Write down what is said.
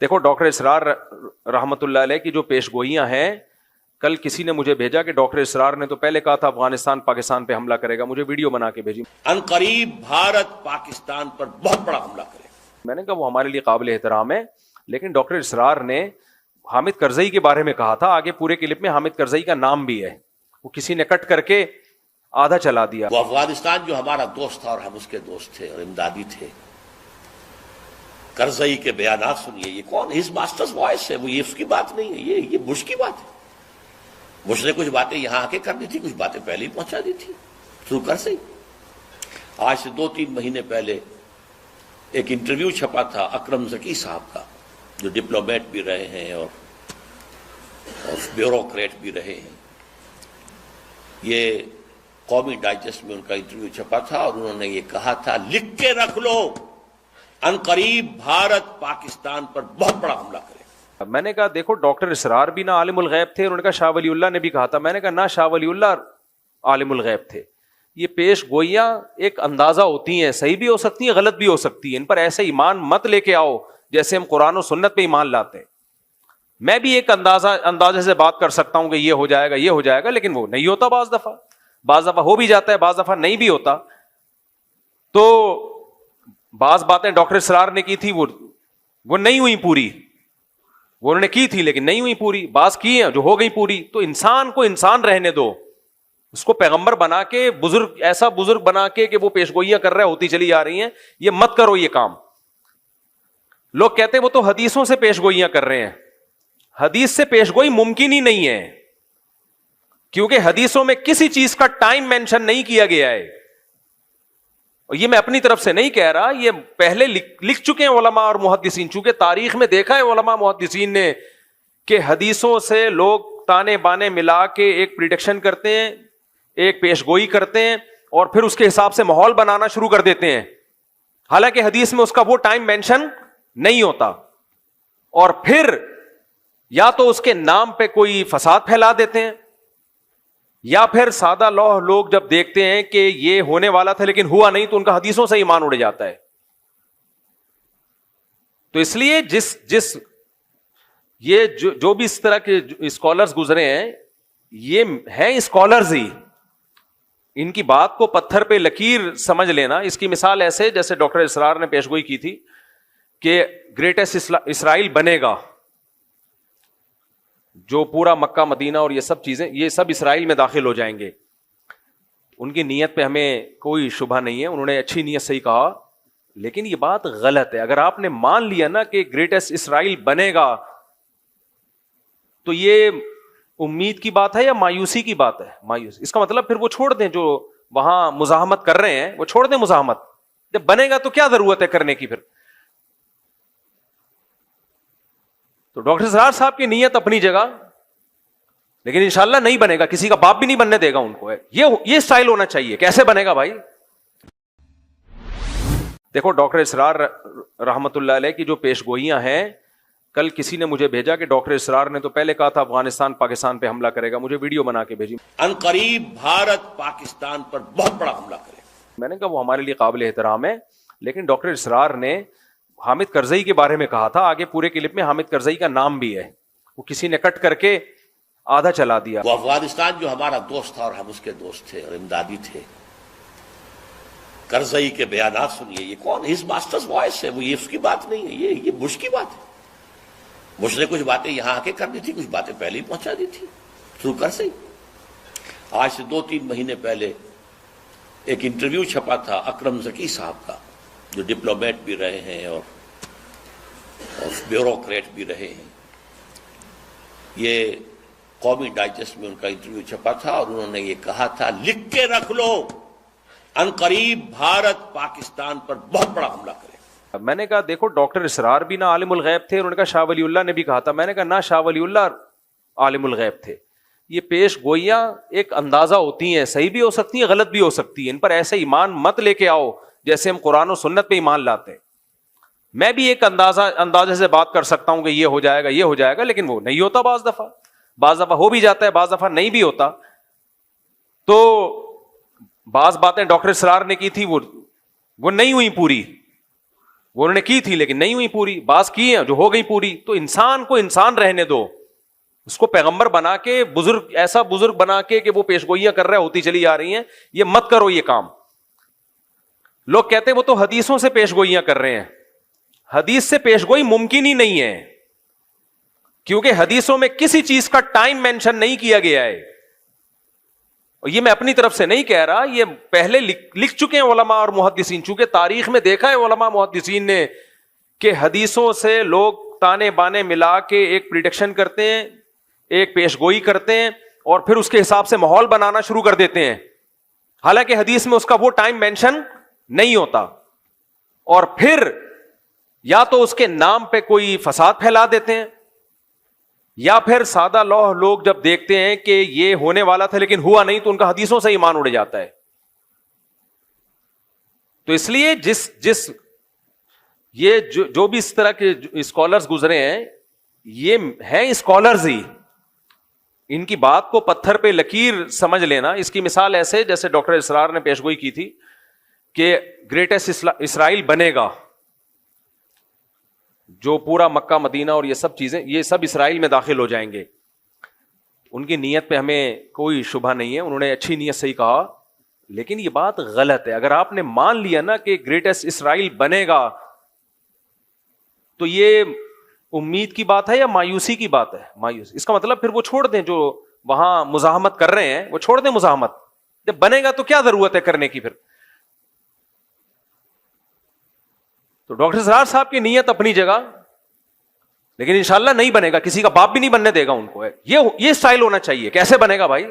دیکھو ڈاکٹر اسرار رحمۃ اللہ علیہ کی جو پیش گوئیاں ہیں، کل کسی نے مجھے بھیجا کہ ڈاکٹر اسرار نے تو پہلے کہا تھا افغانستان پاکستان پہ حملہ کرے گا، مجھے ویڈیو بنا کے بھیجی، ان قریب بھارت پاکستان پر بہت بڑا حملہ کرے گا۔ میں نے کہا وہ ہمارے لیے قابل احترام ہے، لیکن ڈاکٹر اسرار نے حامد کرزئی کے بارے میں کہا تھا، آگے پورے کلپ میں حامد کرزئی کا نام بھی ہے، وہ کسی نے کٹ کر کے آدھا چلا دیا۔ وہ افغانستان جو ہمارا دوست تھا اور ہم اس کے دوست تھے اور امدادی تھے، کرزئی کے بیانات سنیے، یہ کون ہز ماسٹرز وائس ہے، وہ یہ اس کی بات نہیں ہے، یہ بش کی بات ہے۔ بش نے کچھ باتیں یہاں آ کے کرنی تھی، کچھ باتیں پہلے ہی پہنچا دی تھی تھرو کرزئی۔ آج سے 2-3 مہینے پہلے ایک انٹرویو چھپا تھا اکرم ذکی صاحب کا، جو ڈپلومیٹ بھی رہے ہیں اور بیوروکریٹ بھی رہے ہیں۔ یہ قومی ڈائجسٹ میں ان کا انٹرویو چھپا تھا اور انہوں نے یہ کہا تھا، لکھ کے رکھ لو، ان قریب بھارت پاکستان پر بہت بڑا حملہ کرے گا۔ میں نے کہا دیکھو ڈاکٹر اسرار بھی نہ عالم الغیب تھے، انہوں نے کہا شاہ ولی اللہ نے بھی کہا تھا، میں نے کہا نہ شاہ ولی اللہ عالم الغیب تھے۔ یہ پیش گوئیاں ایک اندازہ ہوتی ہیں، صحیح بھی ہو سکتی ہیں، غلط بھی ہو سکتی ہیں، ان پر ایسے ایمان مت لے کے آؤ جیسے ہم قرآن و سنت پہ ایمان لاتے ہیں۔ میں بھی ایک اندازے سے بات کر سکتا ہوں کہ یہ ہو جائے گا یہ ہو جائے گا، لیکن وہ نہیں ہوتا، بعض دفعہ ہو بھی جاتا ہے، بعض دفعہ نہیں بھی ہوتا۔ تو بعض باتیں ڈاکٹر اسرار نے کی تھی وہ نہیں ہوئی پوری، وہ انہوں نے کی تھی لیکن نہیں ہوئی پوری، بعض کی ہیں جو ہو گئی پوری۔ تو انسان کو انسان رہنے دو، اس کو پیغمبر بنا کے بزرگ، ایسا بزرگ بنا کے کہ وہ پیش گوئیاں کر رہے ہوتی چلی جا رہی ہیں، یہ مت کرو یہ کام۔ لوگ کہتے ہیں وہ تو حدیثوں سے پیش گوئیاں کر رہے ہیں، حدیث سے پیش گوئی ممکن ہی نہیں ہے، کیونکہ حدیثوں میں کسی چیز کا ٹائم مینشن نہیں کیا گیا ہے، اور یہ میں اپنی طرف سے نہیں کہہ رہا، یہ پہلے لکھ چکے ہیں علماء اور محدثین، چونکہ تاریخ میں دیکھا ہے علماء محدثین نے کہ حدیثوں سے لوگ تانے بانے ملا کے ایک پریڈکشن کرتے ہیں، ایک پیش گوئی کرتے ہیں، اور پھر اس کے حساب سے ماحول بنانا شروع کر دیتے ہیں، حالانکہ حدیث میں اس کا وہ ٹائم مینشن نہیں ہوتا۔ اور پھر یا تو اس کے نام پہ کوئی فساد پھیلا دیتے ہیں، یا پھر سادہ لوگ جب دیکھتے ہیں کہ یہ ہونے والا تھا لیکن ہوا نہیں، تو ان کا حدیثوں سے ایمان اڑ جاتا ہے۔ تو اس لیے یہ جو بھی اس طرح کے اسکالرز گزرے ہیں، یہ ہیں اسکالرز ہی، ان کی بات کو پتھر پہ لکیر سمجھ لینا۔ اس کی مثال ایسے جیسے ڈاکٹر اسرار نے پیش گوئی کی تھی کہ گریٹسٹ اسرائیل بنے گا، جو پورا مکہ مدینہ اور یہ سب چیزیں، یہ سب اسرائیل میں داخل ہو جائیں گے۔ ان کی نیت پہ ہمیں کوئی شبہ نہیں ہے، انہوں نے اچھی نیت سے ہی کہا، لیکن یہ بات غلط ہے۔ اگر آپ نے مان لیا نا کہ گریٹسٹ اسرائیل بنے گا، تو یہ امید کی بات ہے یا مایوسی کی بات ہے؟ مایوس۔ اس کا مطلب پھر وہ چھوڑ دیں، جو وہاں مزاحمت کر رہے ہیں وہ چھوڑ دیں مزاحمت، جب بنے گا تو کیا ضرورت ہے کرنے کی پھر۔ تو ڈاکٹر اسرار صاحب کی نیت اپنی جگہ، لیکن انشاءاللہ نہیں بنے گا، کسی کا باپ بھی نہیں بننے دے گا ان کو، یہ سٹائل ہونا چاہیے۔ کیسے بنے گا بھائی؟ دیکھو ڈاکٹر اسرار رحمۃ اللہ علیہ کی جو پیش گوئیاں ہیں، کل کسی نے مجھے بھیجا کہ ڈاکٹر اسرار نے تو پہلے کہا تھا افغانستان پاکستان پہ حملہ کرے گا، مجھے ویڈیو بنا کے بھیجی، ان قریب بھارت پاکستان پر بہت بڑا حملہ کرے گا۔ میں نے کہا وہ ہمارے لیے قابل احترام ہے، لیکن ڈاکٹر اسرار نے حامد کرزئی کے بارے میں کہا تھا، آگے پورے کلپ میں حامد کرزئی کا نام بھی ہے، وہ کسی نے کٹ کر کے آدھا چلا دیا۔ وہ افغانستان جو ہمارا دوست تھا اور ہم اس کے دوست تھے اور امدادی تھے، کرزئی کے بیانات سنیے، یہ کون ہز ماسٹرز وائس ہے، وہ یہ اس کی بات نہیں ہے، یہ بش کی بات ہے۔ بش نے کچھ باتیں یہاں آ کے کرنی تھی، کچھ باتیں پہلے ہی پہنچا دی تھی تھرو کرزئی۔ آج سے 2-3 مہینے پہلے ایک انٹرویو چھپا تھا اکرم ذکی صاحب کا، جو ڈپلومیٹ بھی رہے ہیں اور بیوروکریٹ بھی رہے ہیں۔ یہ قومی ڈائجسٹ میں ان کا انٹرویو چھپا تھا اور انہوں نے یہ کہا تھا، لکھ کے رکھ لو، ان قریب بھارت پاکستان پر بہت بڑا حملہ کرے گا۔ میں نے کہا دیکھو ڈاکٹر اسرار بھی نہ عالم الغیب تھے، انہوں نے کہا شاہ ولی اللہ نے بھی کہا تھا، میں نے کہا نہ شاہ ولی اللہ عالم الغیب تھے۔ یہ پیش گوئیاں ایک اندازہ ہوتی ہیں، صحیح بھی ہو سکتی ہیں، غلط بھی ہو سکتی ہیں، ان پر ایسے ایمان مت لے کے آؤ جیسے ہم قرآن و سنت پہ ایمان لاتے ہیں۔ میں بھی ایک اندازے سے بات کر سکتا ہوں کہ یہ ہو جائے گا یہ ہو جائے گا، لیکن وہ نہیں ہوتا، بعض دفعہ ہو بھی جاتا ہے، بعض دفعہ نہیں بھی ہوتا۔ تو بعض باتیں ڈاکٹر اسرار نے کی تھی وہ نہیں ہوئی پوری، وہ انہوں نے کی تھی لیکن نہیں ہوئی پوری, بعض کی ہیں جو ہو گئی پوری. تو انسان کو انسان رہنے دو, اس کو پیغمبر بنا کے, بزرگ ایسا بزرگ بنا کے کہ وہ پیشگوئیاں کر رہے ہوتی چلی جا رہی ہیں, یہ مت کرو یہ کام. لوگ کہتے ہیں وہ تو حدیثوں سے پیشگوئیاں کر رہے ہیں. حدیث سے پیشگوئی ممکن ہی نہیں ہے, کیونکہ حدیثوں میں کسی چیز کا ٹائم مینشن نہیں کیا گیا ہے. اور یہ میں اپنی طرف سے نہیں کہہ رہا, یہ پہلے لکھ چکے ہیں علماء اور محدثین, چونکہ تاریخ میں دیکھا ہے علماء محدثین نے کہ حدیثوں سے لوگ تانے بانے ملا کے ایک پریڈکشن کرتے ہیں, ایک پیشگوئی کرتے ہیں, اور پھر اس کے حساب سے ماحول بنانا شروع کر دیتے ہیں, حالانکہ حدیث میں اس کا وہ ٹائم مینشن نہیں ہوتا. اور پھر یا تو اس کے نام پہ کوئی فساد پھیلا دیتے ہیں, یا پھر سادہ لوگ جب دیکھتے ہیں کہ یہ ہونے والا تھا لیکن ہوا نہیں, تو ان کا حدیثوں سے ایمان اڑ جاتا ہے. تو اس لیے جس یہ جو بھی اس طرح کے اسکالرز گزرے ہیں, یہ ہیں اسکالرز ہی, ان کی بات کو پتھر پہ لکیر سمجھ لینا. اس کی مثال ایسے جیسے ڈاکٹر اسرار نے پیشگوئی کی تھی کہ گریٹسٹ اسرائیل بنے گا, جو پورا مکہ مدینہ اور یہ سب چیزیں, یہ سب اسرائیل میں داخل ہو جائیں گے. ان کی نیت پہ ہمیں کوئی شبہ نہیں ہے, انہوں نے اچھی نیت سے ہی کہا, لیکن یہ بات غلط ہے. اگر آپ نے مان لیا نا کہ گریٹسٹ اسرائیل بنے گا, تو یہ امید کی بات ہے یا مایوسی کی بات ہے؟ مایوسی. اس کا مطلب پھر وہ چھوڑ دیں, جو وہاں مزاحمت کر رہے ہیں وہ چھوڑ دیں مزاحمت. جب بنے گا تو کیا ضرورت ہے کرنے کی پھر؟ تو ڈاکٹر اسرار صاحب کی نیت اپنی جگہ, لیکن انشاءاللہ نہیں بنے گا, کسی کا باپ بھی نہیں بننے دے گا ان کو. یہ اسٹائل ہونا چاہیے. کیسے بنے گا بھائی؟